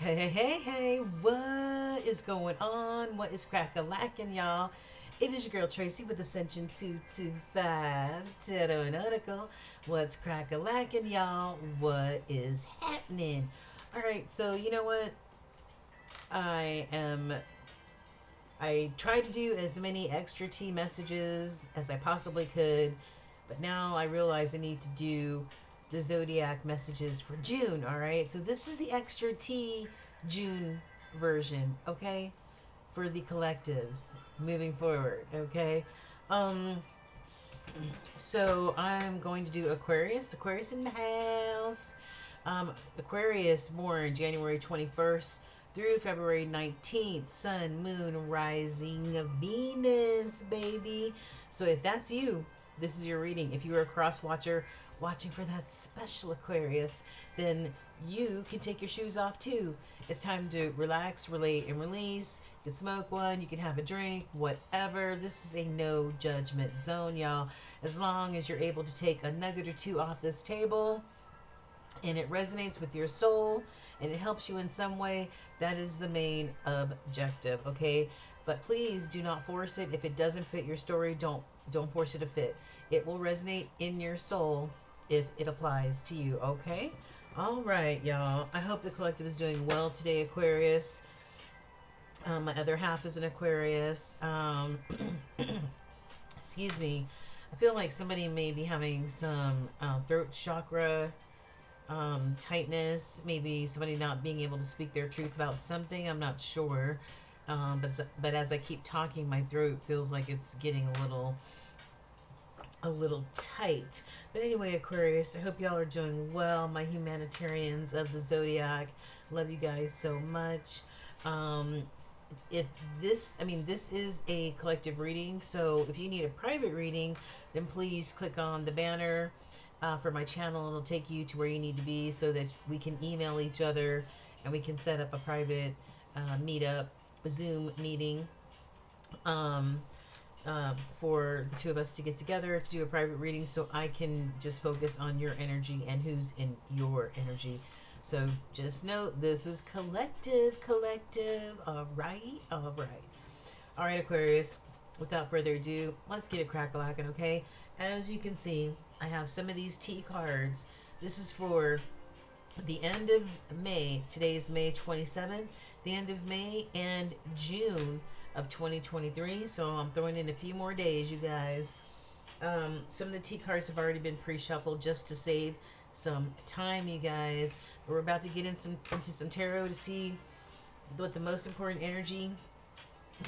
Hey, what is going on? What is crack-a-lackin', y'all? It is your girl Tracy with Ascension 225 Tato and Article. What's crack-a-lackin', y'all? What is happening? Alright, so you know what? I am. I tried to do as many extra T messages as I possibly could, but now I realize I need to do the zodiac messages for June. All right, so this is the extra T June version, okay, for the collectives moving forward. Okay, um, so I'm going to do Aquarius in the house. Aquarius born January 21st through February 19th. Sun, Moon, Rising, Venus, baby. So if that's you, this is your reading. If you are a cross watcher watching for that special Aquarius, then you can take your shoes off too. It's time to relax, relate, and release. You can smoke one, you can have a drink, whatever. This is a no judgment zone, y'all. As long as you're able to take a nugget or two off this table and it resonates with your soul and it helps you in some way, that is the main objective, okay? But please do not force it. If it doesn't fit your story, don't force it to fit. It will resonate in your soul if it applies to you, okay? All right, y'all. I hope the collective is doing well today, Aquarius. My other half is an Aquarius. Excuse me. I feel like somebody may be having some throat chakra tightness, maybe somebody not being able to speak their truth about something. I'm not sure. But as I keep talking, my throat feels like it's getting a little tight. But anyway, Aquarius, I hope y'all are doing well. My humanitarians of the zodiac, love you guys so much. If this, I mean, this is a collective reading, so if you need a private reading, then please click on the banner for my channel. It'll take you to where you need to be so that we can email each other and we can set up a private meetup, Zoom meeting, for the two of us to get together to do a private reading so I can just focus on your energy and who's in your energy. So just note, this is collective. All right. All right, Aquarius. Without further ado, let's get it crack-a-lackin', okay? As you can see, I have some of these T cards. This is for the end of May. Today is May 27th. The end of May and June of 2023. So I'm throwing in a few more days, you guys. Some of the T cards have already been pre-shuffled just to save some time, you guys. We're about to get into some tarot to see what the most important energy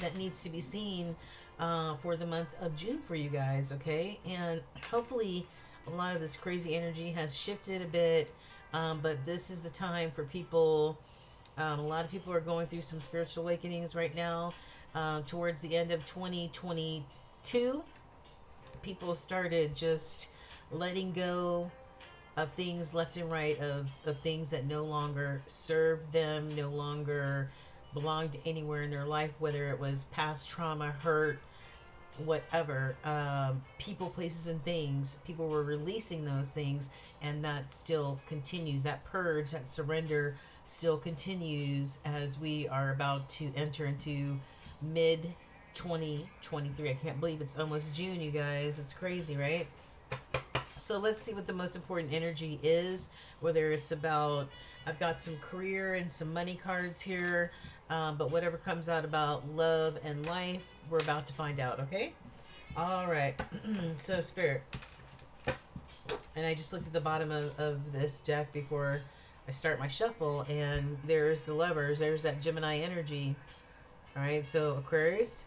that needs to be seen for the month of June for you guys, okay? And hopefully a lot of this crazy energy has shifted a bit, but this is the time for people. A lot of people are going through some spiritual awakenings right now. Towards the end of 2022, people started just letting go of things left and right, of things that no longer served them, no longer belonged anywhere in their life, whether it was past trauma, hurt, whatever. People, places, and things. People were releasing those things, and that still continues. That purge, that surrender still continues as we are about to enter into mid 2023. I can't believe it's almost June, you guys. It's crazy, right? So let's see what the most important energy is, whether it's about, I've got some career and some money cards here, but whatever comes out about love and life, we're about to find out, okay? All right. So, Spirit. And I just looked at the bottom of this deck before I start my shuffle, and there's the Lovers. There's that Gemini energy. All right, so Aquarius,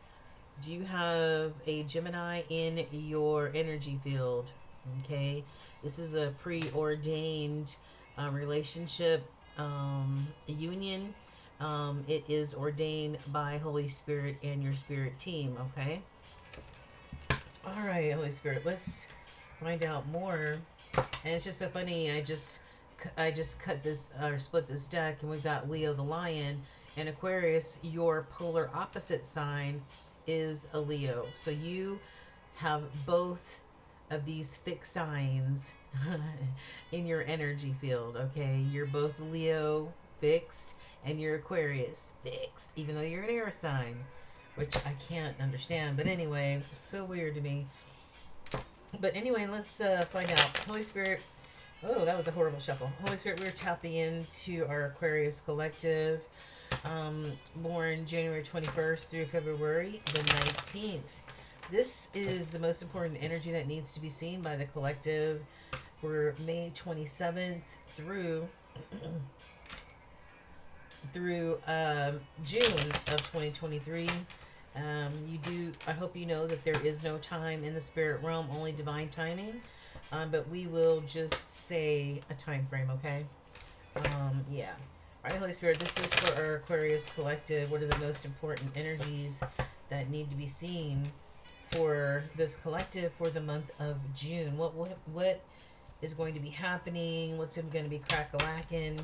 do you have a Gemini in your energy field? Okay, this is a preordained relationship, union. It is ordained by Holy Spirit and your spirit team, okay? All right, Holy Spirit, let's find out more. And it's just so funny, I just cut this, or split this deck, and we've got Leo the Lion, and Aquarius, your polar opposite sign is a Leo. So you have both of these fixed signs in your energy field, okay? You're both Leo fixed, and your Aquarius fixed, even though you're an air sign, which I can't understand. But anyway, so weird to me. But anyway, let's find out. Holy Spirit. Oh, that was a horrible shuffle. Holy Spirit, we're tapping into our Aquarius collective, born January 21st through February the 19th. This is the most important energy that needs to be seen by the collective for May 27th through June of 2023. I hope you know that there is no time in the spirit realm, only divine timing. But we will just say a time frame, okay? Yeah. All right, Holy Spirit, this is for our Aquarius collective. What are the most important energies that need to be seen for this collective for the month of June? What is going to be happening? What's going to be crack-a-lacking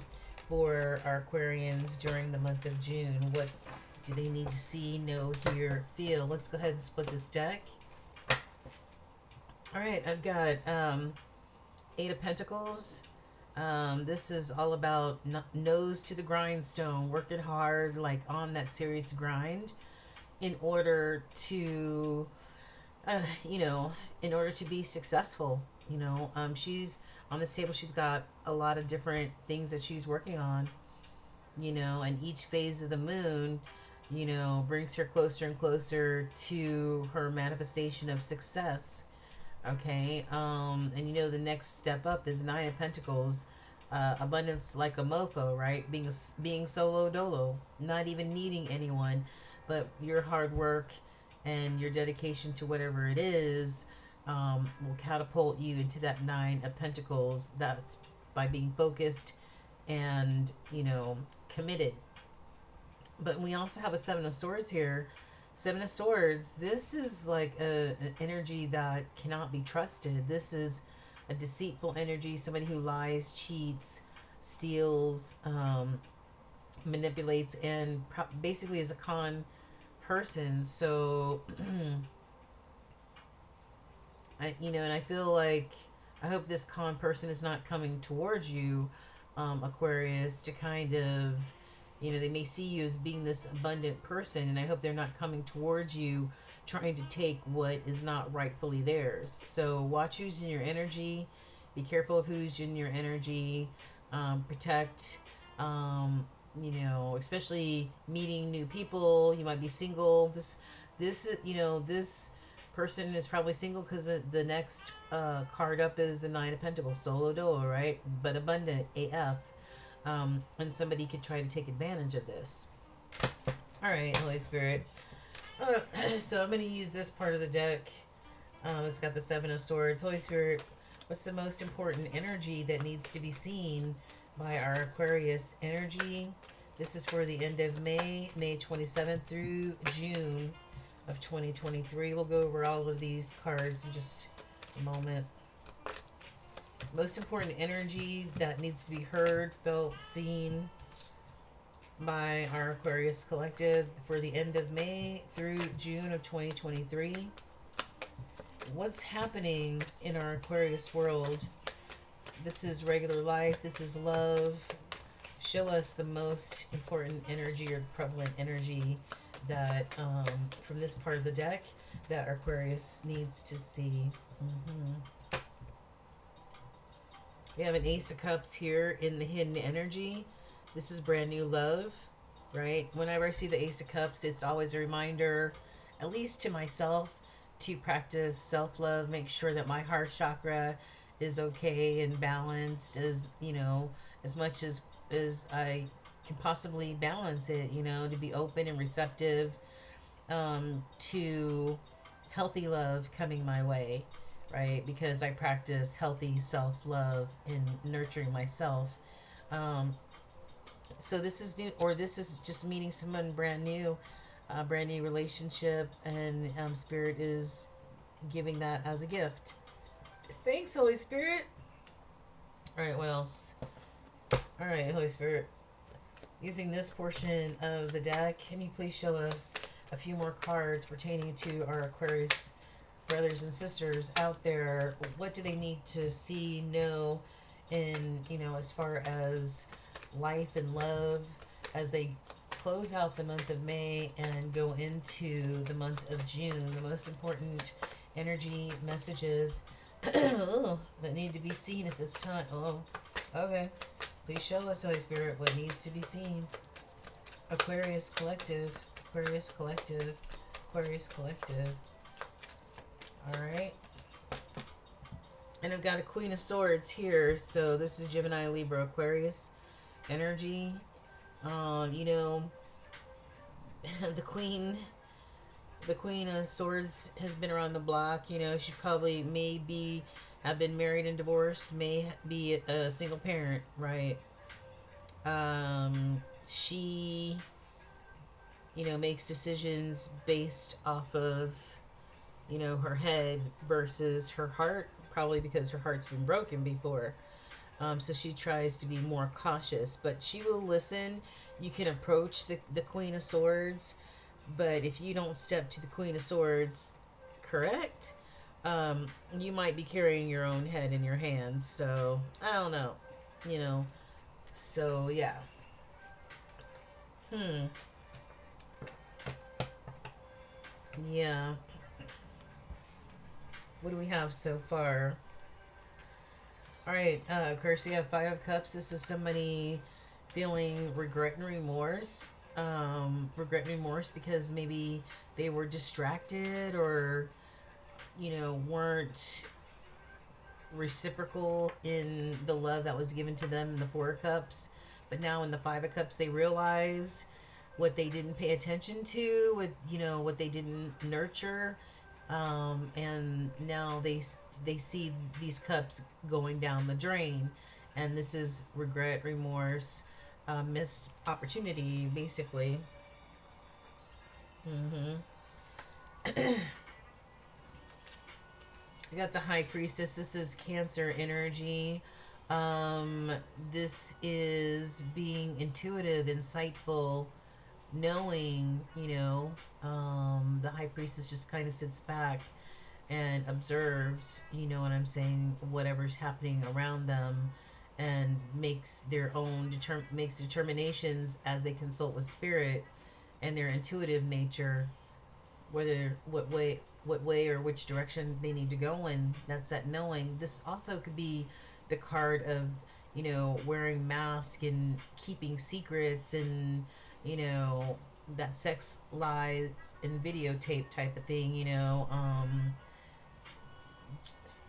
for our Aquarians during the month of June? What do they need to see, know, hear, feel? Let's go ahead and split this deck. All right, I've got Eight of Pentacles. This is all about nose to the grindstone, working hard, like on that serious grind in order to, in order to be successful. She's on this table. She's got a lot of different things that she's working on, and each phase of the moon, brings her closer and closer to her manifestation of success. Okay, and the next step up is Nine of Pentacles, abundance like a mofo, right? Being solo dolo, not even needing anyone, but your hard work and your dedication to whatever it is will catapult you into that Nine of Pentacles. That's by being focused and committed. But we also have a Seven of Swords here. Seven of Swords, this is like an energy that cannot be trusted. This is a deceitful energy, somebody who lies, cheats, steals, manipulates, and basically is a con person. So, and I feel like, I hope this con person is not coming towards you, Aquarius, to kind of, they may see you as being this abundant person, and I hope they're not coming towards you trying to take what is not rightfully theirs. So watch who's in your energy. Be careful of who's in your energy. Protect, especially meeting new people. You might be single. This person is probably single because the next card up is the Nine of Pentacles, solo dolo, right? But abundant AF. And somebody could try to take advantage of this. All right, Holy Spirit. So I'm going to use this part of the deck. It's got the Seven of Swords. Holy Spirit, what's the most important energy that needs to be seen by our Aquarius energy? This is for the end of May 27th through June of 2023. We'll go over all of these cards in just a moment. Most important energy that needs to be heard, felt, seen by our Aquarius collective for the end of May through June of 2023. What's happening in our Aquarius world? This is regular life. This is love. Show us the most important energy or prevalent energy that from this part of the deck that Aquarius needs to see. We have an Ace of Cups here in the hidden energy. This is brand new love, right? Whenever I see the Ace of Cups, it's always a reminder, at least to myself, to practice self-love, make sure that my heart chakra is okay and balanced as much as I can possibly balance it, to be open and receptive to healthy love coming my way. Right, because I practice healthy self-love and nurturing myself. So this is new, or this is just meeting someone brand new relationship, and Spirit is giving that as a gift. Thanks, Holy Spirit. All right, what else? All right, Holy Spirit. Using this portion of the deck, can you please show us a few more cards pertaining to our Aquarius brothers and sisters out there? What do they need to see, know, and as far as life and love as they close out the month of May and go into the month of June. The most important energy messages that need to be seen at this time. Oh, okay. Please show us, Holy Spirit, what needs to be seen. Aquarius Collective. Aquarius Collective. Aquarius Collective. Alright. And I've got a Queen of Swords here. So this is Gemini, Libra, Aquarius energy. You know, the Queen of Swords has been around the block. You know, she probably maybe have been married and divorced, may be a single parent, right? She, you know, makes decisions based off of, you know, her head versus her heart, probably because her heart's been broken before. So she tries to be more cautious, but she will listen. You can approach the Queen of Swords, but if you don't step to the Queen of Swords correct, you might be carrying your own head in your hands. So I don't know, you know. So yeah. Yeah. What do we have so far? Alright, Curse, you have Five of Cups. This is somebody feeling regret and remorse. Regret and remorse because maybe they were distracted or, you know, weren't reciprocal in the love that was given to them in the Four of Cups. But now in the Five of Cups, they realize what they didn't pay attention to, what they didn't nurture. And now they see these cups going down the drain, and this is regret, remorse, missed opportunity, basically. We got the High Priestess. This is Cancer energy. This is being intuitive, insightful, knowing, you know. The High Priestess just kind of sits back and observes, you know what I'm saying, whatever's happening around them, and makes their own determinations as they consult with spirit and their intuitive nature, what way or which direction they need to go in. That's that knowing. This also could be the card of, you know, wearing mask and keeping secrets and, you know, that sex lies and videotape type of thing, you know,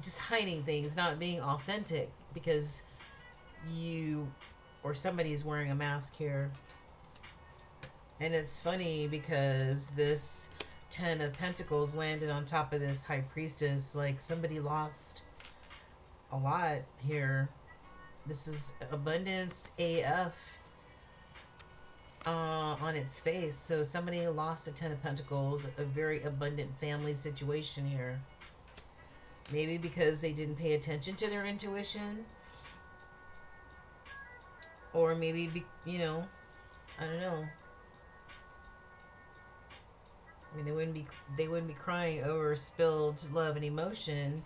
just hiding things, not being authentic because you or somebody's wearing a mask here. And it's funny because this Ten of Pentacles landed on top of this High Priestess. Like, somebody lost a lot here. This is abundance AF on its face. So somebody lost a Ten of Pentacles, a very abundant family situation here. Maybe because they didn't pay attention to their intuition. Or maybe, you know, I don't know. I mean, they wouldn't be crying over spilled love and emotion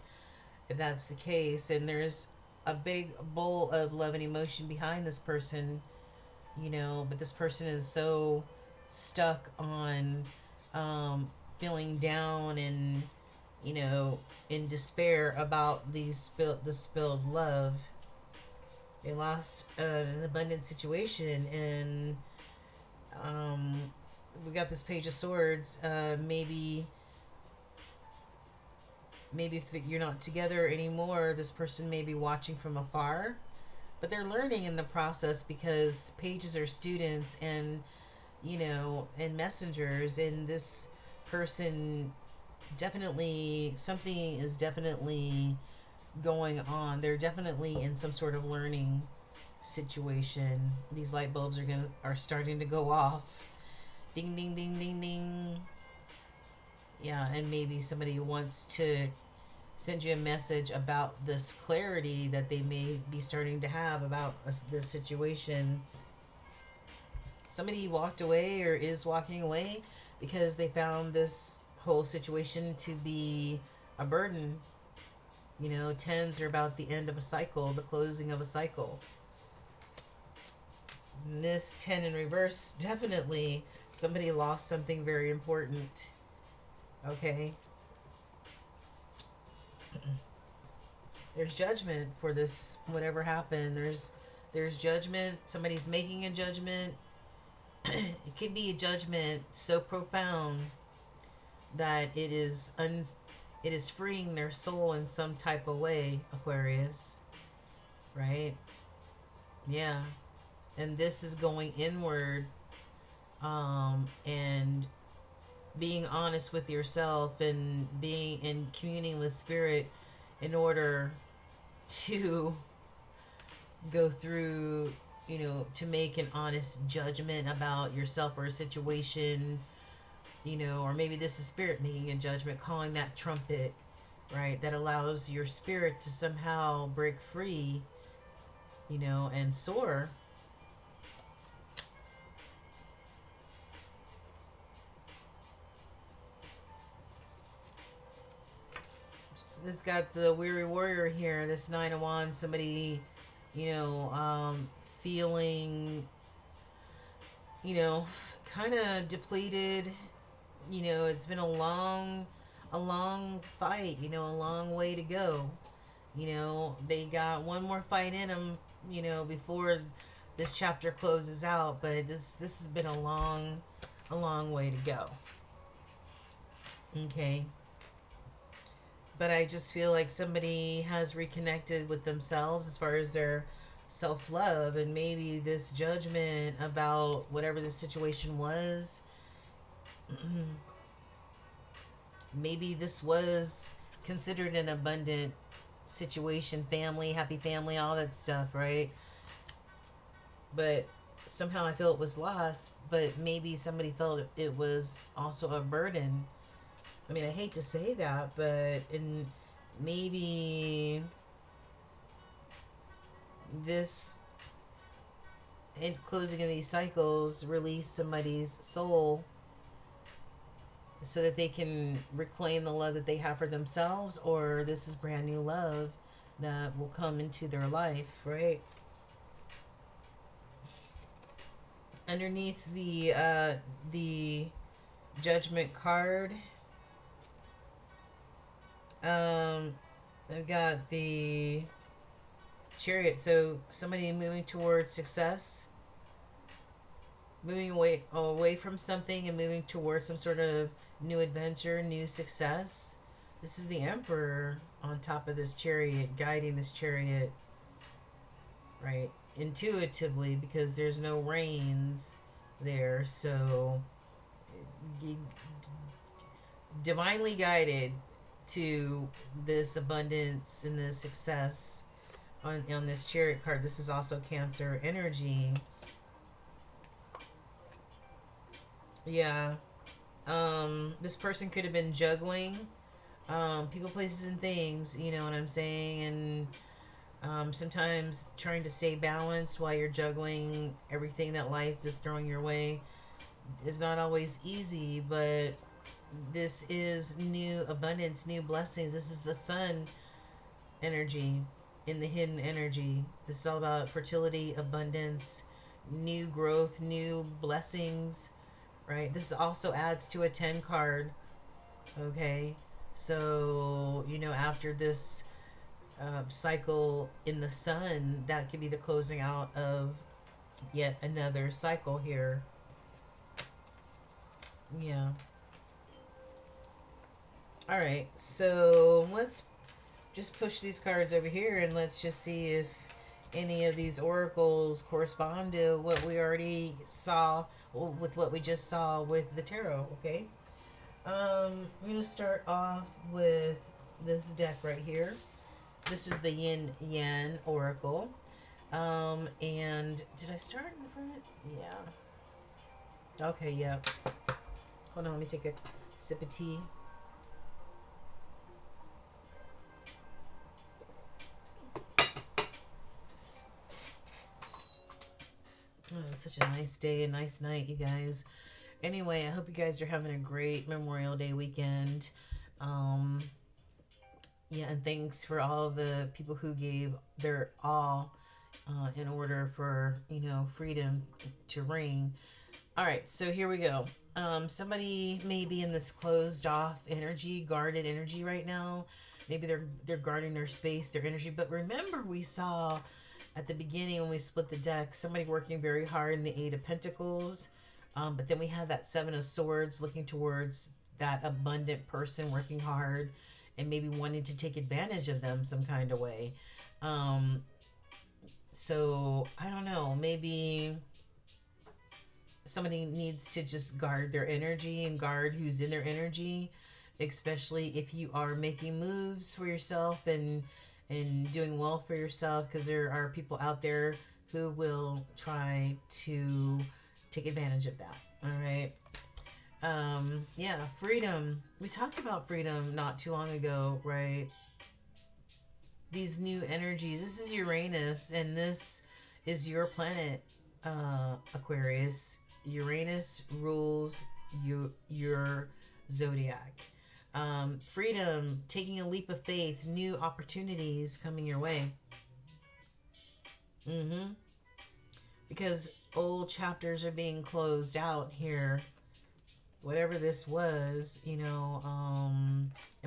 if that's the case. And there's a big bowl of love and emotion behind this person, you know, but this person is so stuck on feeling down and, you know, in despair about the spilled love. They lost an abundant situation, and we got this Page of Swords. Maybe if you're not together anymore, this person may be watching from afar, but they're learning in the process because pages are students and, you know, and messengers, and this person definitely, something is definitely going on. They're definitely in some sort of learning situation. These light bulbs are starting to go off. Ding, ding, ding, ding, ding. Yeah, and maybe somebody wants to send you a message about this clarity that they may be starting to have about this situation. Somebody walked away or is walking away because they found this whole situation to be a burden. You know, tens are about the end of a cycle, the closing of a cycle. This 10 in reverse, definitely somebody lost something very important. Okay. There's judgment for this, whatever happened. There's judgment. Somebody's making a judgment. It could be a judgment so profound that it is freeing their soul in some type of way, Aquarius. Right? Yeah. And this is going inward, and being honest with yourself and being in communing with spirit in order to go through, to make an honest judgment about yourself or a situation, or maybe this is spirit making a judgment, calling that trumpet, right, that allows your spirit to somehow break free, and soar. This got the weary warrior here, this Nine of Wands, somebody, feeling, kind of depleted. It's been a long fight, a long way to go. They got one more fight in them, before this chapter closes out, but this has been a long way to go. Okay. But I just feel like somebody has reconnected with themselves as far as their self-love, and maybe this judgment about whatever the situation was, maybe this was considered an abundant situation, family, happy family, all that stuff, right? But somehow I feel it was lost, but maybe somebody felt it was also a burden. I mean, I hate to say that, but maybe this in closing of these cycles release somebody's soul so that they can reclaim the love that they have for themselves, or this is brand new love that will come into their life, right? Underneath the judgment card, I've got the Chariot. So somebody moving towards success, moving away from something and moving towards some sort of new adventure, new success. This is the Emperor on top of this Chariot, guiding this Chariot, right? Intuitively, because there's no reins there. So divinely guided to this abundance and this success on this Chariot card. This is also Cancer energy. Yeah. This person could have been juggling people, places, and things, you know what I'm saying? And sometimes trying to stay balanced while you're juggling everything that life is throwing your way is not always easy, but this is new abundance, new blessings. This is the Sun energy in the hidden energy. This is all about fertility, abundance, new growth, new blessings, right? This also adds to a 10 card, okay? So, after this cycle in the Sun, that could be the closing out of yet another cycle here. Yeah. All right, so let's just push these cards over here and let's just see if any of these oracles correspond to what we already saw with what we just saw with the tarot, okay? I'm going to start off with this deck right here. This is the Yin Yang Oracle. And did I start in the front? Yeah. Okay, yeah. Hold on, let me take a sip of tea. Oh, it's such a nice day, a nice night, you guys. Anyway, I hope you guys are having a great Memorial Day weekend. Yeah, and thanks for all the people who gave their all in order for, freedom to reign. All right, so here we go. Somebody may be in this closed off energy, guarded energy right now. Maybe they're guarding their space, their energy. But remember, we saw at the beginning when we split the deck, somebody working very hard in the Eight of Pentacles. But then we had that Seven of Swords looking towards that abundant person working hard and maybe wanting to take advantage of them some kind of way. So I don't know, maybe somebody needs to just guard their energy and guard who's in their energy, especially if you are making moves for yourself and doing well for yourself, because there are people out there who will try to take advantage of that. All right. Yeah, freedom. We talked about freedom not too long ago, right? These new energies. This is Uranus, and this is your planet, Aquarius. Uranus rules your zodiac. Freedom, taking a leap of faith, new opportunities coming your way. Because old chapters are being closed out here. Whatever this was, it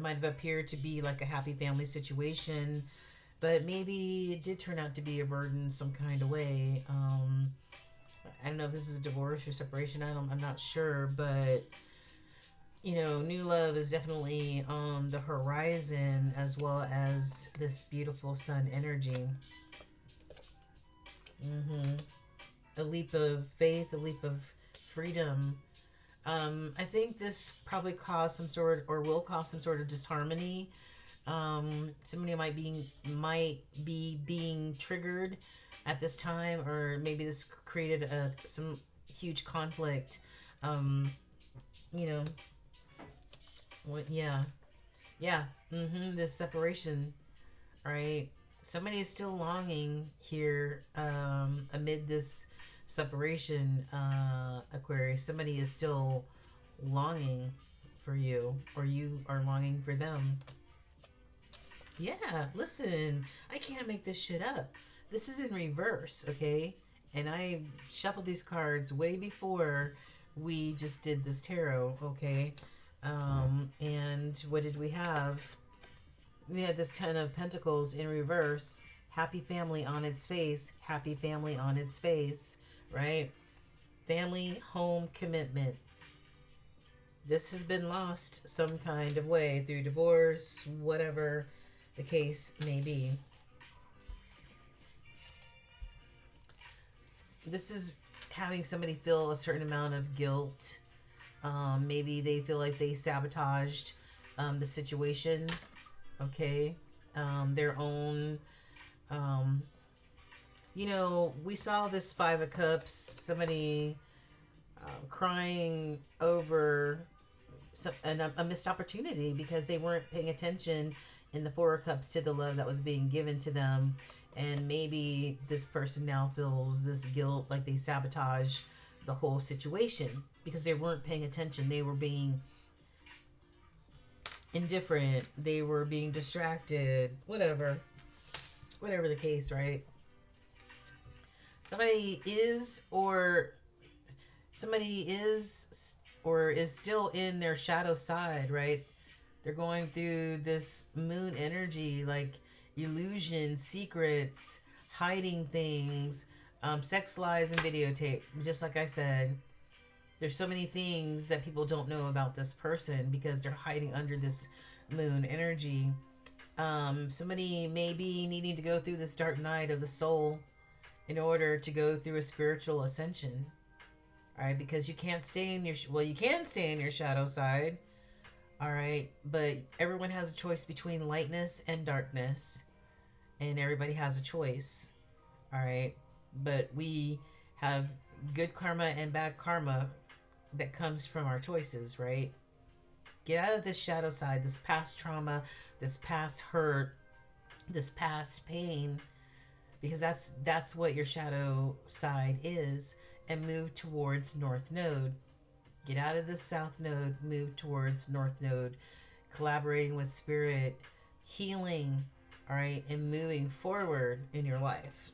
might have appeared to be like a happy family situation, but maybe it did turn out to be a burden some kind of way. I don't know if this is a divorce or separation. I'm not sure, but new love is definitely on the horizon, as well as this beautiful sun energy. A leap of faith, a leap of freedom. I think this probably caused some sort, or will cause some sort of disharmony. Somebody might be being triggered at this time, or maybe this created some huge conflict. This separation, right? Somebody is still longing here amid this separation, Aquarius. Somebody is still longing for you, or you are longing for them. Yeah, listen, I can't make this shit up. This is in reverse, okay? And I shuffled these cards way before we just did this tarot, okay? And what did we have? We had this Ten of Pentacles in reverse. Happy family on its face. Happy family on its face, right? Family, home, commitment. This has been lost some kind of way through divorce, whatever the case may be. This is having somebody feel a certain amount of guilt. Maybe they feel like they sabotaged the situation. Okay. Their own, we saw this Five of Cups, somebody crying over a missed opportunity because they weren't paying attention in the Four of Cups to the love that was being given to them. And maybe this person now feels this guilt, like they sabotaged the whole situation because they weren't paying attention. They were being indifferent. They were being distracted. Whatever the case, right? Somebody is still in their shadow side, right? They're going through this moon energy, like illusion, secrets, hiding things, sex, lies, and videotape. Just like I said, there's so many things that people don't know about this person because they're hiding under this moon energy. Somebody may be needing to go through this dark night of the soul in order to go through a spiritual ascension. All right, because you can't stay in you can stay in your shadow side. All right, but everyone has a choice between lightness and darkness, and everybody has a choice. All right, but we have good karma and bad karma that comes from our choices, right? Get out of this shadow side, this past trauma, this past hurt, this past pain, because that's what your shadow side is, and move towards North Node. Get out of the South Node, move towards North Node, collaborating with Spirit, healing, all right, and moving forward in your life.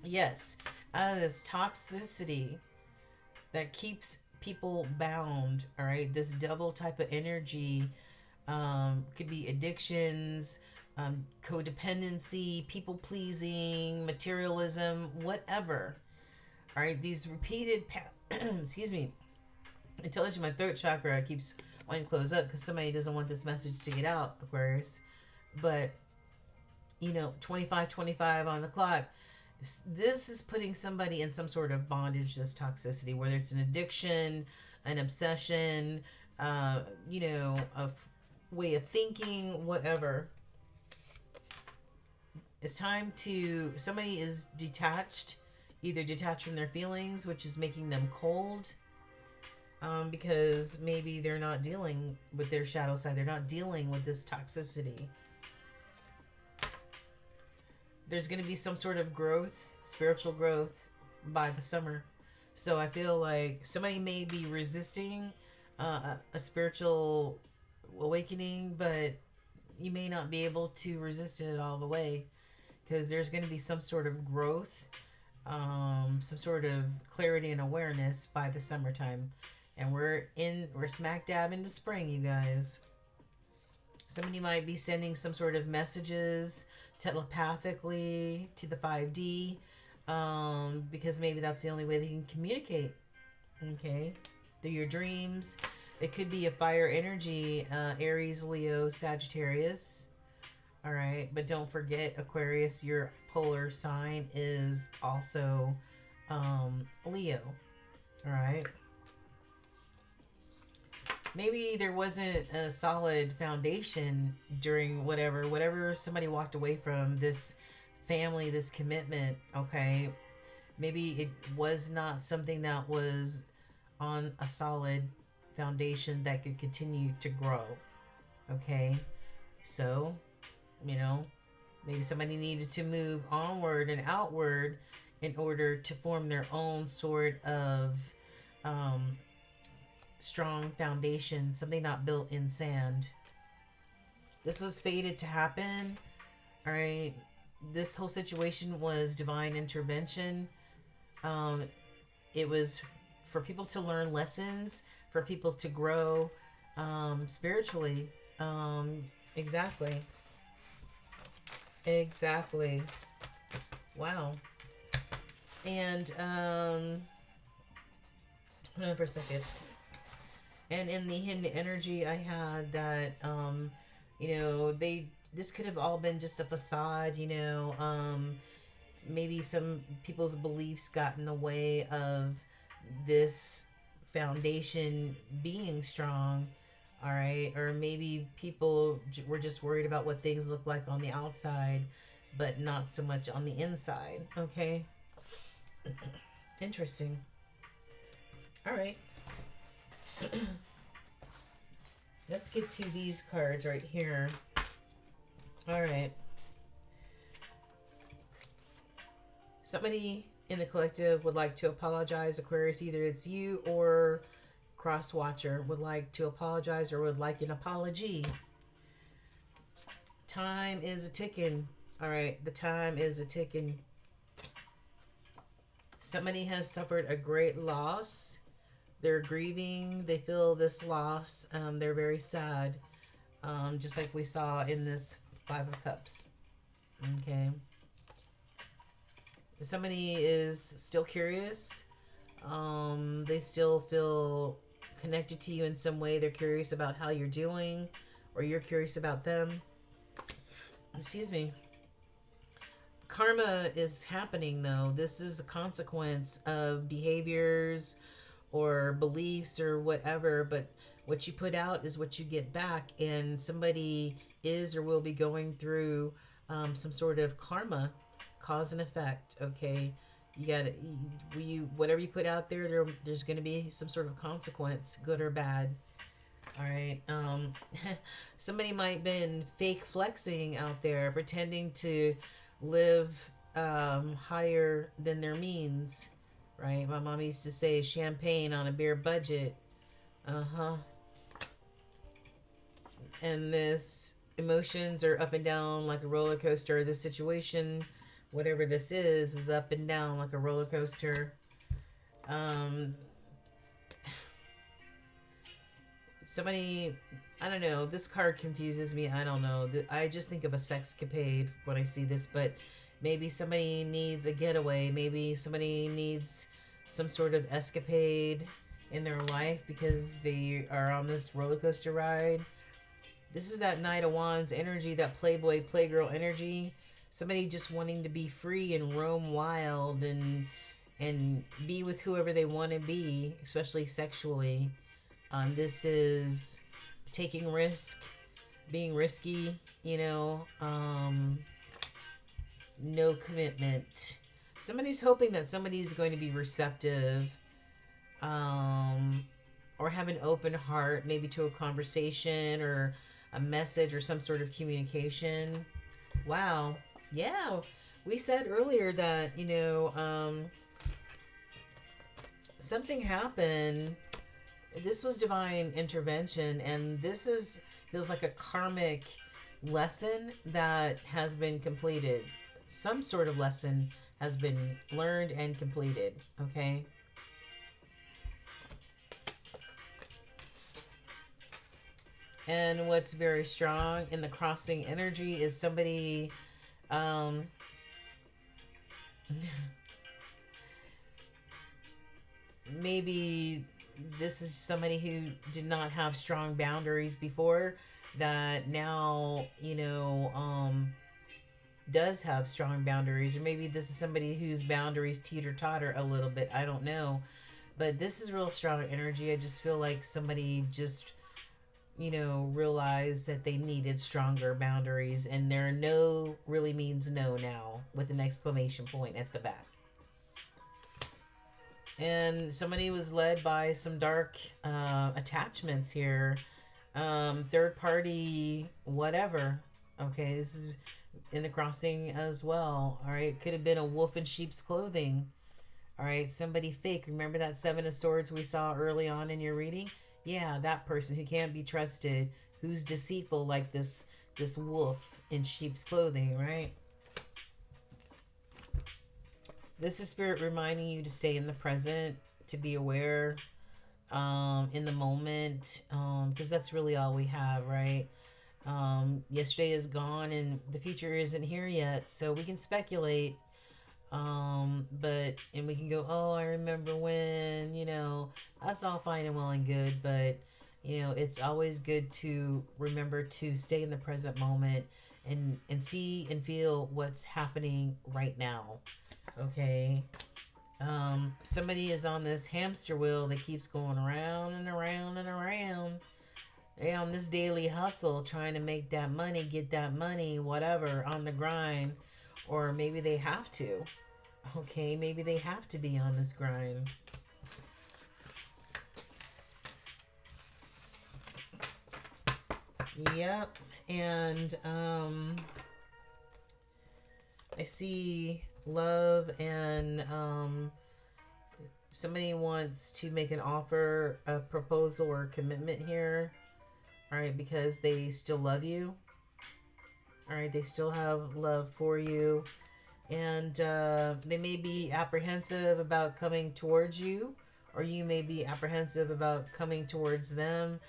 Yes, out of this toxicity that keeps people bound. All right, this double type of energy could be addictions, codependency, people pleasing, materialism, whatever. All right, these repeated, excuse me, I told you my throat chakra keeps wanting to close up because somebody doesn't want this message to get out, Aquarius. But, 25, on the clock. This is putting somebody in some sort of bondage, this toxicity, whether it's an addiction, an obsession, a way of thinking, whatever. It's time to, somebody is detached, either detached from their feelings, which is making them cold, because maybe they're not dealing with their shadow side. They're not dealing with this toxicity. There's going to be some sort of growth, spiritual growth by the summer. So I feel like somebody may be resisting a spiritual awakening, but you may not be able to resist it all the way because there's going to be some sort of growth, some sort of clarity and awareness by the summertime. And we're smack dab into spring, you guys. Somebody might be sending some sort of messages telepathically to the 5D, because maybe that's the only way they can communicate. Okay, through your dreams. It could be a fire energy, Aries, Leo, Sagittarius. All right, but don't forget, Aquarius, your polar sign is also Leo. All right. Maybe there wasn't a solid foundation during whatever somebody walked away from, this family, this commitment, okay? Maybe it was not something that was on a solid foundation that could continue to grow, okay? So, maybe somebody needed to move onward and outward in order to form their own sort of strong foundation, something not built in sand. This was fated to happen. All right, this whole situation was divine intervention. It was for people to learn lessons, for people to grow spiritually. Exactly. Wow. And hold on for a second. And in the hidden energy, I had that, this could have all been just a facade, maybe some people's beliefs got in the way of this foundation being strong, all right? Or maybe people were just worried about what things look like on the outside, but not so much on the inside, okay? Interesting. All right. Let's get to these cards right here. All right. Somebody in the collective would like to apologize, Aquarius. Either it's you or Cross Watcher would like to apologize or would like an apology. Time is a ticking. All right. The time is a ticking. Somebody has suffered a great loss. They're grieving. They feel this loss. They're very sad. Just like we saw in this Five of Cups. Okay. If somebody is still curious, they still feel connected to you in some way. They're curious about how you're doing, or you're curious about them. Excuse me. Karma is happening, though. This is a consequence of behaviors or beliefs or whatever, but what you put out is what you get back, and somebody is or will be going through some sort of karma, cause and effect. Okay, whatever you put out there's going to be some sort of consequence, good or bad. All right. Somebody might have been fake flexing out there, pretending to live higher than their means. Right? My mom used to say champagne on a beer budget. And this emotions are up and down like a roller coaster. This situation whatever this is up and down like a roller coaster. Um, somebody, I don't know, this card confuses me. I don't know. I just think of a sexcapade when I see this, but maybe somebody needs a getaway. Maybe somebody needs some sort of escapade in their life because they are on this roller coaster ride. This is that Knight of Wands energy, that Playboy, Playgirl energy. Somebody just wanting to be free and roam wild and be with whoever they want to be, especially sexually. This is taking risk, being risky, no commitment. Somebody's hoping that somebody's going to be receptive, or have an open heart, maybe to a conversation or a message or some sort of communication. Wow. Yeah. We said earlier that, something happened. This was divine intervention, and this feels like a karmic lesson that has been completed. Some sort of lesson has been learned and completed, okay? And what's very strong in the crossing energy is somebody, maybe this is somebody who did not have strong boundaries before that now, does have strong boundaries. Or maybe this is somebody whose boundaries teeter-totter a little bit. I don't know. But this is real strong energy. I just feel like somebody just, realized that they needed stronger boundaries. And their no really means no now with an exclamation point at the back. And somebody was led by some dark attachments here. Third party, whatever. Okay, this is in the crossing as well. All right, could have been a wolf in sheep's clothing. All right, somebody fake. Remember that Seven of Swords we saw early on in your reading? Yeah, that person who can't be trusted, who's deceitful like this wolf in sheep's clothing, right? This is Spirit reminding you to stay in the present, to be aware in the moment, because that's really all we have, right? Yesterday is gone and the future isn't here yet, so we can speculate, and we can go, oh, I remember when, that's all fine and well and good, but it's always good to remember to stay in the present moment and see and feel what's happening right now. Okay. Somebody is on this hamster wheel that keeps going around and around and around. They're on this daily hustle, trying to make that money, get that money, whatever, on the grind. Or maybe they have to. Okay, maybe they have to be on this grind. Yep. And I see love and somebody wants to make an offer, a proposal, or a commitment here. All right, because they still love you. All right, they still have love for you. And they may be apprehensive about coming towards you, or you may be apprehensive about coming towards them,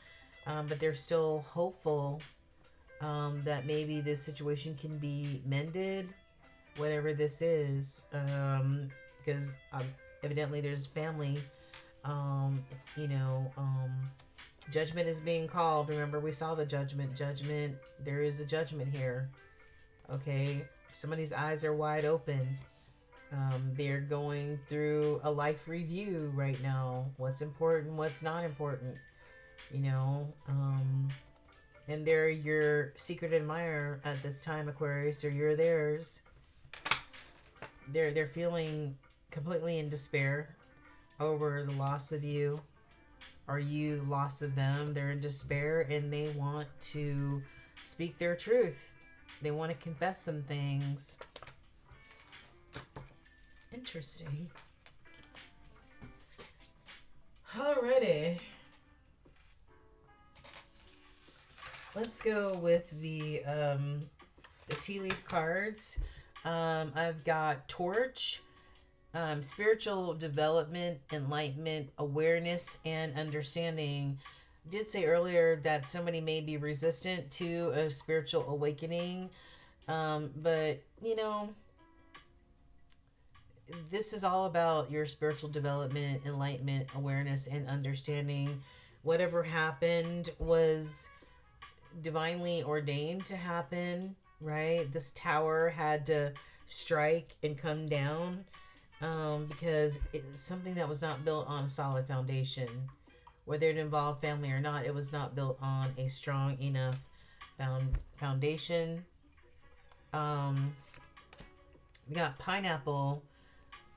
but they're still hopeful that maybe this situation can be mended, whatever this is, because evidently there's family, judgment is being called. Remember, we saw the judgment. There is a judgment here. Okay, somebody's eyes are wide open. They're going through a life review right now. What's important, what's not important, and they're your secret admirer at this time, Aquarius, or you're theirs. They're feeling completely in despair over the loss of you, or you loss of them. They're in despair and they want to speak their truth. They want to confess some things. Interesting. Alrighty. Let's go with the tea leaf cards. I've got torch, spiritual development, enlightenment, awareness, and understanding. I did say earlier that somebody may be resistant to a spiritual awakening, but this is all about your spiritual development, enlightenment, awareness, and understanding. Whatever happened was divinely ordained to happen, right? This tower had to strike and come down, because it's something that was not built on a solid foundation. Whether it involved family or not, it was not built on a strong enough foundation. We got pineapple.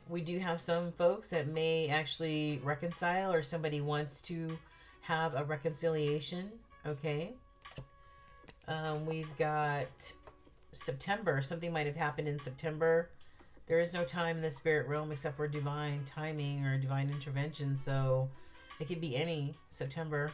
We do have some folks that may actually reconcile, or somebody wants to have a reconciliation. Okay. We've got September. Something might have happened in September. There is no time in the spirit realm except for divine timing or divine intervention. So it could be any September.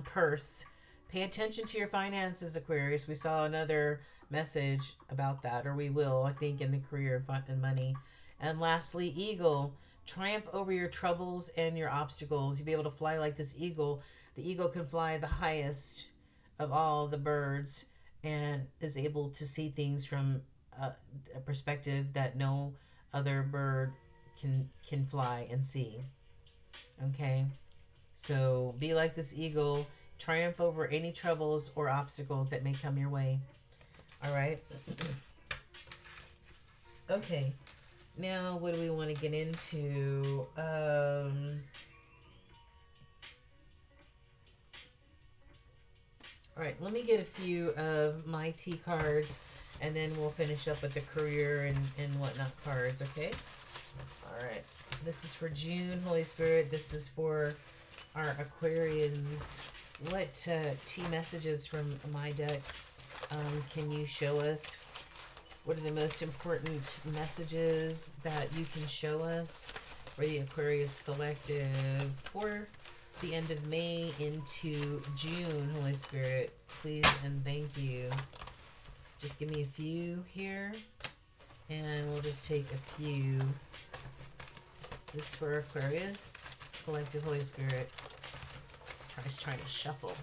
Purse. Pay attention to your finances, Aquarius. We saw another message about that, or we will, I think, in the career and money. And lastly, eagle. Triumph over your troubles and your obstacles. You'll be able to fly like this eagle. The eagle can fly the highest of all the birds and is able to see things from a perspective that no other bird can fly and see. Okay, so be like this eagle. Triumph over any troubles or obstacles that may come your way. All right. Okay, now what do we want to get into? All right, let me get a few of my T cards, and then we'll finish up with the career and whatnot cards, okay? All right, this is for June, Holy Spirit. This is for our Aquarians. What T messages from my deck can you show us? What are the most important messages that you can show us for the Aquarius Collective for the end of May into June, Holy Spirit? Please and thank you. Just give me a few here, and we'll just take a few. This is for Aquarius Collective, Holy Spirit. I was trying to shuffle.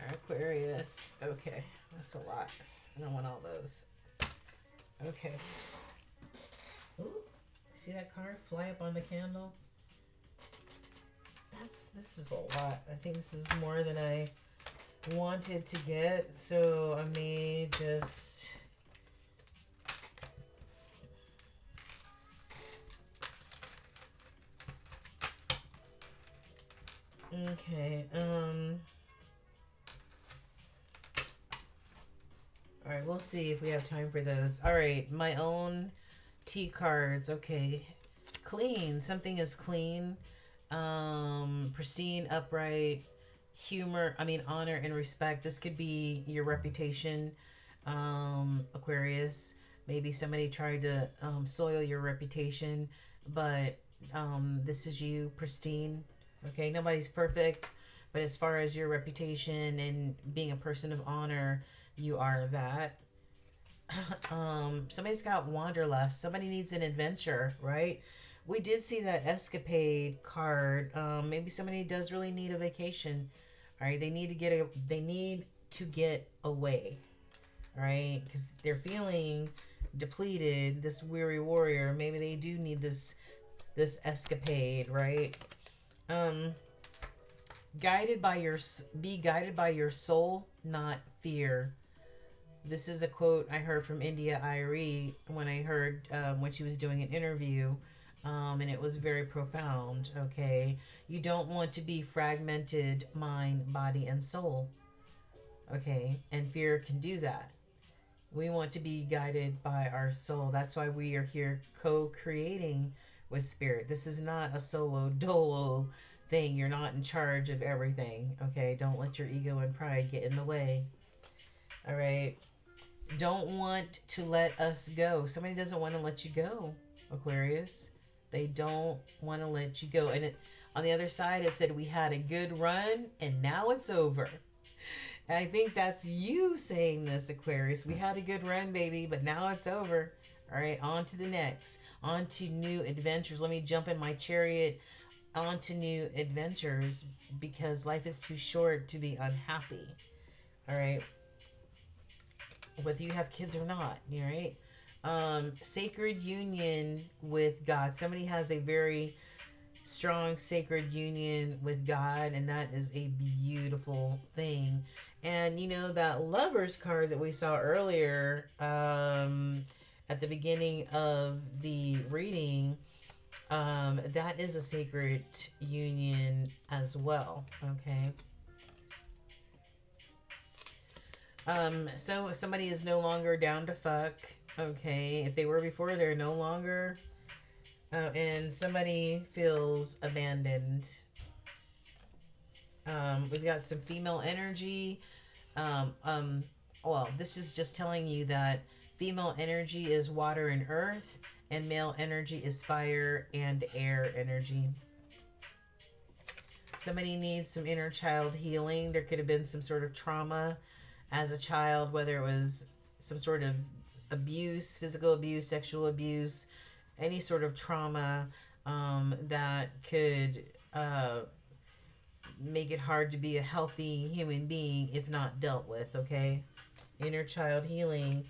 Aquarius. Okay, that's a lot. I don't want all those. Okay. Ooh, see that card fly up on the candle? This is a lot. I think this is more than I wanted to get, so I may just okay. All right, we'll see if we have time for those. All right, my own T cards. Okay, clean. Something is clean. Pristine, upright, honor and respect. This could be your reputation, Aquarius. Maybe somebody tried to soil your reputation, but this is you, pristine. Okay, nobody's perfect, but as far as your reputation and being a person of honor, you are that. Somebody's got wanderlust. Somebody needs an adventure, right? We did see that escapade card. Maybe somebody does really need a vacation. All right, they need to get away. All right, because they're feeling depleted. This weary warrior. Maybe they do need this escapade, right? Be guided by your soul, not fear. This is a quote I heard from India Irie when I heard when she was doing an interview. And it was very profound, okay? You don't want to be fragmented mind, body, and soul, okay? And fear can do that. We want to be guided by our soul. That's why we are here co-creating with spirit. This is not a solo dolo thing. You're not in charge of everything, okay? Don't let your ego and pride get in the way, all right? Don't want to let us go. Somebody doesn't want to let you go, Aquarius. They don't want to let you go. And on the other side, it said we had a good run and now it's over. I think that's you saying this, Aquarius. We had a good run, baby, but now it's over. All right, on to the next. On to new adventures. Let me jump in my chariot. On to new adventures because life is too short to be unhappy. All right. Whether you have kids or not, all right? Sacred union with God. Somebody has a very strong sacred union with God, and that is a beautiful thing. And you know that lovers card that we saw earlier at the beginning of the reading, that is a sacred union as well. Okay. So if somebody is no longer down to fuck, okay, if they were before, they're no longer, and somebody feels abandoned. We've got some female energy. Well, this is just telling you that female energy is water and earth, and male energy is fire and air energy. Somebody needs some inner child healing. There could have been some sort of trauma as a child, whether it was some sort of abuse, physical abuse, sexual abuse, any sort of trauma that could make it hard to be a healthy human being if not dealt with, okay? Inner child healing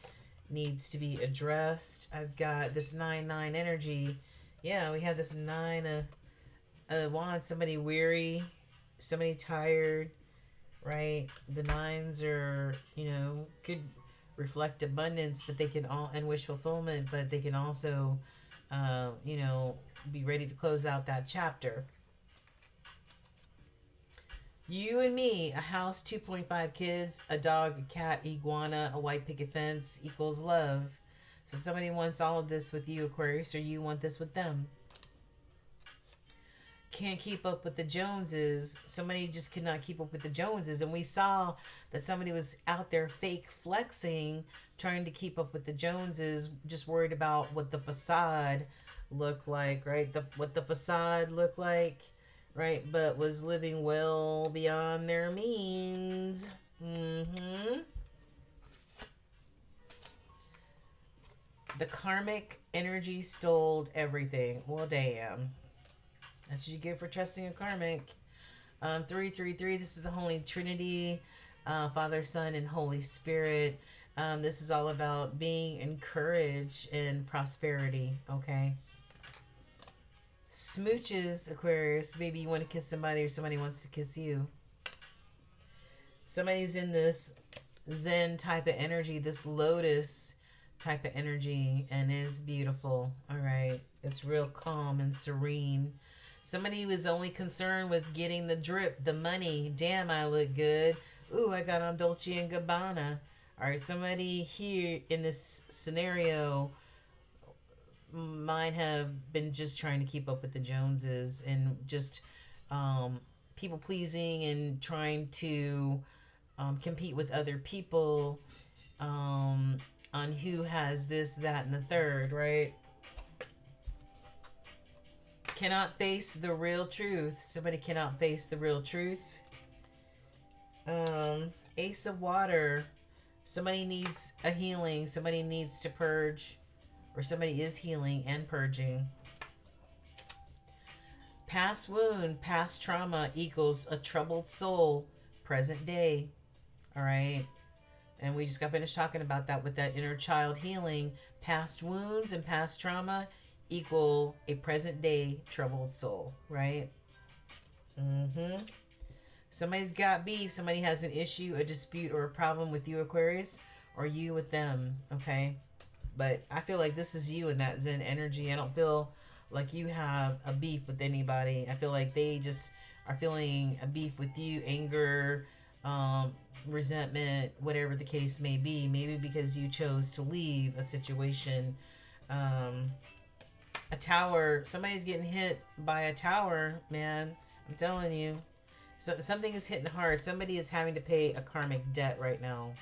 needs to be addressed. I've got this 9-9 energy. Yeah, we have this 9 wands. Somebody weary, somebody tired, right? The 9s are, could reflect abundance, but they can all, and wish fulfillment, but they can also, be ready to close out that chapter. You and me, a house, 2.5 kids, a dog, a cat, iguana, a white picket fence equals love. So somebody wants all of this with you, Aquarius, or you want this with them. Can't keep up with the Joneses. Somebody just could not keep up with the Joneses. And we saw that somebody was out there fake flexing, trying to keep up with the Joneses, just worried about what the facade looked like, right? What the facade looked like, right? But was living well beyond their means. The karmic energy stole everything. Well, damn. That's what you get for trusting a karmic. 333, this is the Holy Trinity, Father, Son, and Holy Spirit. This is all about being encouraged and prosperity, okay? Smooches, Aquarius. Maybe you want to kiss somebody or somebody wants to kiss you. Somebody's in this Zen type of energy, this lotus type of energy, and it is beautiful, all right? It's real calm and serene. Somebody was only concerned with getting the drip, the money. Damn, I look good. Ooh, I got on Dolce & Gabbana. All right, somebody here in this scenario might have been just trying to keep up with the Joneses and just people pleasing and trying to compete with other people on who has this, that, and the third, right? Cannot face the real truth. Somebody cannot face the real truth. Ace of Water. Somebody needs a healing. Somebody needs to purge. Or somebody is healing and purging. Past wound, past trauma equals a troubled soul. Present day. Alright? And we just got finished talking about that with that inner child healing. Past wounds and past trauma equal a present day troubled soul, right? Somebody's got beef. Somebody has an issue, a dispute, or a problem with you, Aquarius, or you with them, okay? But I feel like this is you in that Zen energy. I don't feel like you have a beef with anybody. I feel like they just are feeling a beef with you, anger, resentment, whatever the case may be. Maybe because you chose to leave a situation. A tower. Somebody's getting hit by a tower, man. I'm telling you. So something is hitting hard. Somebody is having to pay a karmic debt right now.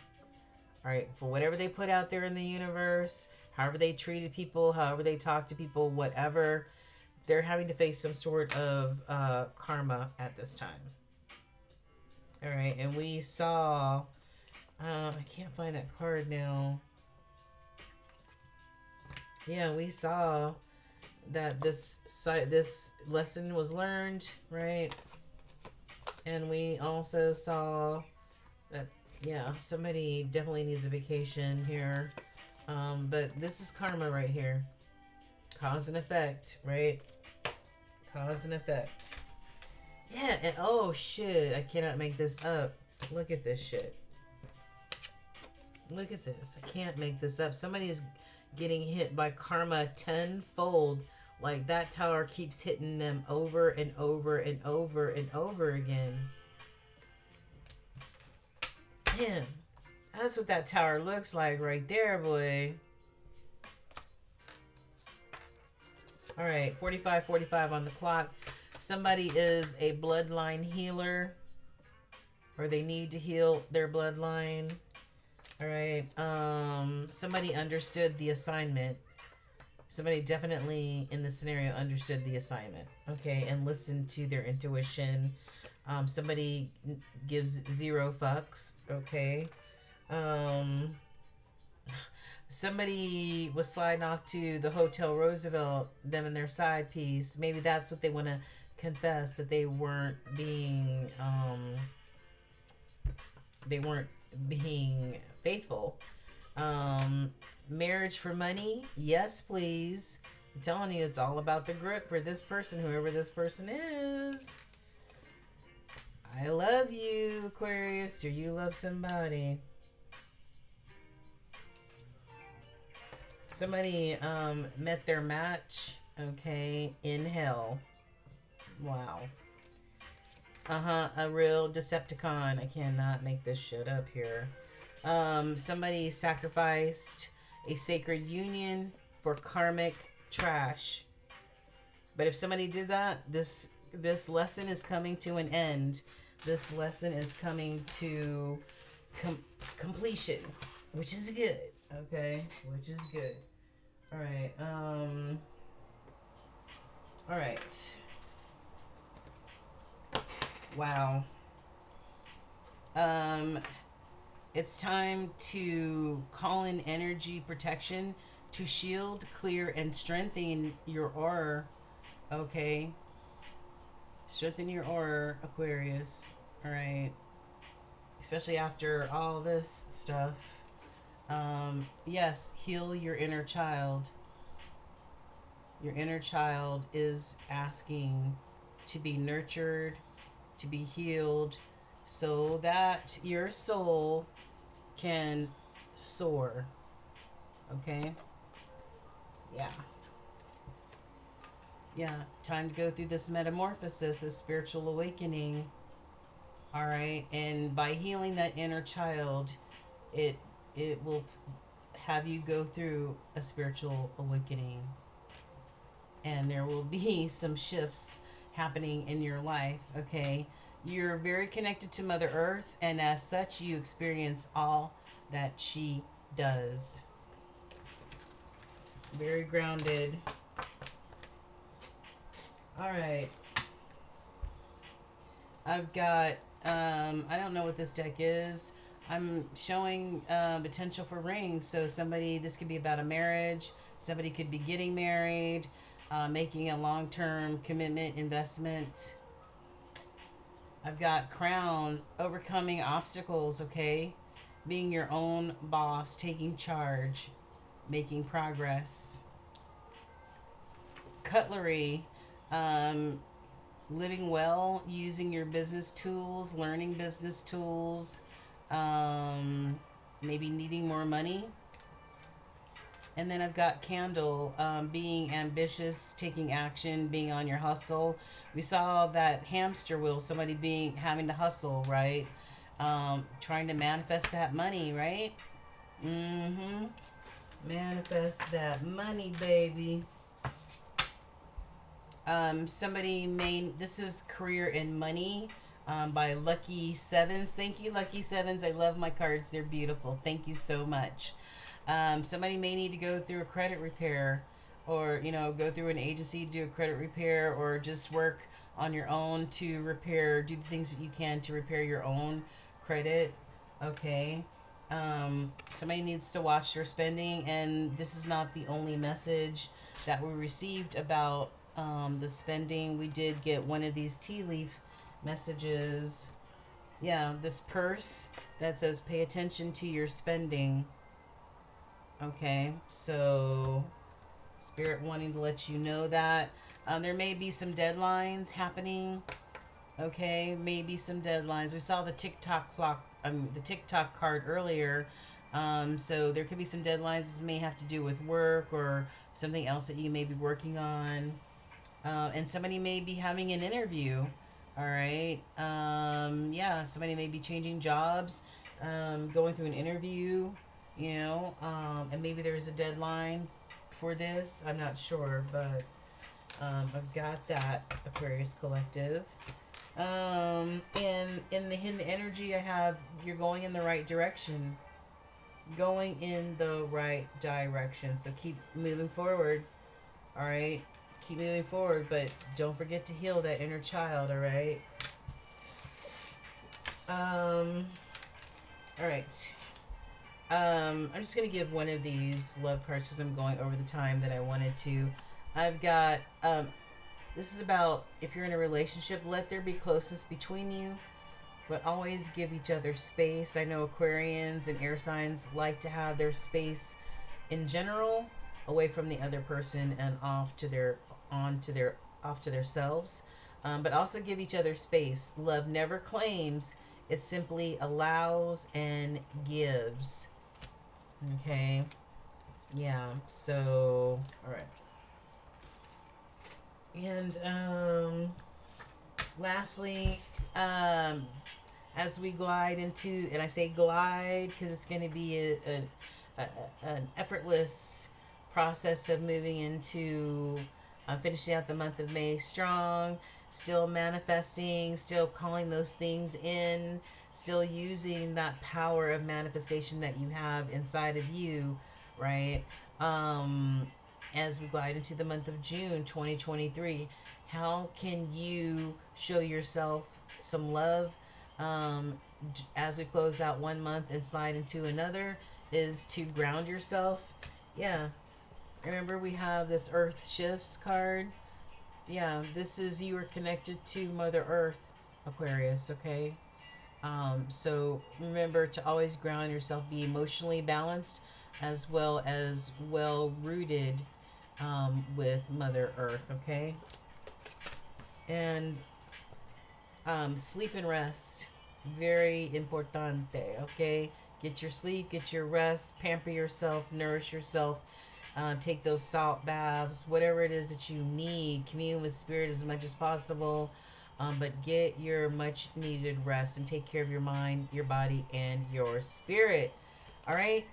All right, for whatever they put out there in the universe, however they treated people, however they talk to people, whatever, they're having to face some sort of karma at this time. All right, and we saw. I can't find that card now. Yeah, we saw that this lesson was learned, right? And we also saw that, yeah, somebody definitely needs a vacation here. But this is karma right here. Cause and effect, right? Cause and effect. Yeah, and oh shit, I cannot make this up. Look at this shit. Look at this. I can't make this up. Somebody is getting hit by karma tenfold. Like that tower keeps hitting them over and over and over and over again. Man, that's what that tower looks like right there, boy. All right, 45 on the clock. Somebody is a bloodline healer, or they need to heal their bloodline. All right. Somebody understood the assignment. Somebody definitely in this scenario understood the assignment. Okay, and listened to their intuition. Somebody gives 0 fucks. Okay. Somebody was sliding off to the Hotel Roosevelt, them and their side piece. Maybe that's what they want to confess, that they weren't being faithful. Marriage for money, yes please. I'm telling you, it's all about the grip for this person, whoever this person is. I love you, Aquarius, or you love somebody. Somebody met their match, okay, in hell. Wow. A real Decepticon. I cannot make this shit up here. Somebody sacrificed a sacred union for karmic trash. But if somebody did that, this lesson is coming to an end. This lesson is coming to completion, which is good. Okay, which is good. All right. All right. Wow. It's time to call in energy protection to shield, clear, and strengthen your aura. Okay. Strengthen your aura, Aquarius. All right. Especially after all this stuff. Yes, heal your inner child. Your inner child is asking to be nurtured, to be healed, so that your soul can soar. Okay? Yeah. Yeah, time to go through this metamorphosis, this spiritual awakening. All right? And by healing that inner child, it will have you go through a spiritual awakening. And there will be some shifts happening in your life, okay? You're very connected to Mother Earth, and as such, you experience all that she does. Very grounded. All right. I've got, I don't know what this deck is. I'm showing potential for rings. So this could be about a marriage. Somebody could be getting married, making a long-term commitment, investment. I've got crown, overcoming obstacles, okay? Being your own boss, taking charge, making progress. Cutlery, living well, using your business tools, learning business tools, maybe needing more money. And then I've got candle, being ambitious, taking action, being on your hustle. We saw that hamster wheel, somebody having to hustle, right? Trying to manifest that money, right? Mm-hmm. Manifest that money, baby. This is Career and Money, by Lucky Sevens. Thank you, Lucky Sevens. I love my cards. They're beautiful. Thank you so much. Somebody may need to go through a credit repair. or go through an agency, do a credit repair, or just work on your own to repair, do the things that you can to repair your own credit. Okay. Somebody needs to watch their spending, and this is not the only message that we received about the spending. We did get one of these tea leaf messages. Yeah, this purse that says pay attention to your spending. Okay, so Spirit wanting to let you know that there may be some deadlines happening. Okay, maybe some deadlines. We saw the TikTok clock, the TikTok card earlier. So there could be some deadlines. This may have to do with work or something else that you may be working on. And somebody may be having an interview. All right. Yeah, somebody may be changing jobs, going through an interview, and maybe there's a deadline for this. I'm not sure, but I've got that, Aquarius Collective. And in the hidden energy, I have you're going in the right direction. Going in the right direction. So keep moving forward. All right. Keep moving forward, but don't forget to heal that inner child. All right. All right. I'm just gonna give one of these love cards because I'm going over the time that I wanted to. I've got this is about if you're in a relationship, let there be closeness between you, but always give each other space. I know Aquarians and air signs like to have their space in general away from the other person and off to their selves. But also give each other space. Love never claims, it simply allows and gives. Okay. Yeah. So, all right. And lastly, as we glide into, and I say glide because it's going to be an effortless process of moving into finishing out the month of May strong, still manifesting, still calling those things in, still using that power of manifestation that you have inside of you, right? As we glide into the month of June 2023, how can you show yourself some love as we close out one month and slide into another is to ground yourself. Yeah. Remember we have this Earth Shifts card. Yeah, this is you are connected to Mother Earth, Aquarius, okay? So remember to always ground yourself, be emotionally balanced as well as well rooted with Mother Earth, okay? And sleep and rest, very importante, okay? Get your sleep, get your rest, pamper yourself, nourish yourself, take those salt baths, whatever it is that you need. Commune with spirit as much as possible, but get your much needed rest and take care of your mind, your body, and your spirit. All right,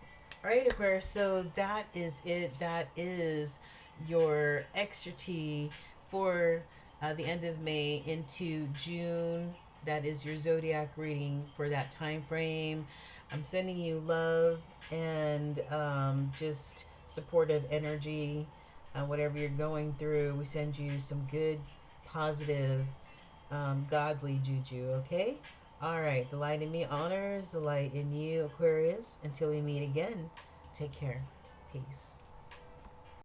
Aquarius. So that is it. That is your extra tea for the end of May into June. That is your zodiac reading for that time frame. I'm sending you love and just supportive energy. Whatever you're going through, we send you some good, positive, godly juju, okay? All right, the light in me honors the light in you, Aquarius. Until we meet again, take care. Peace.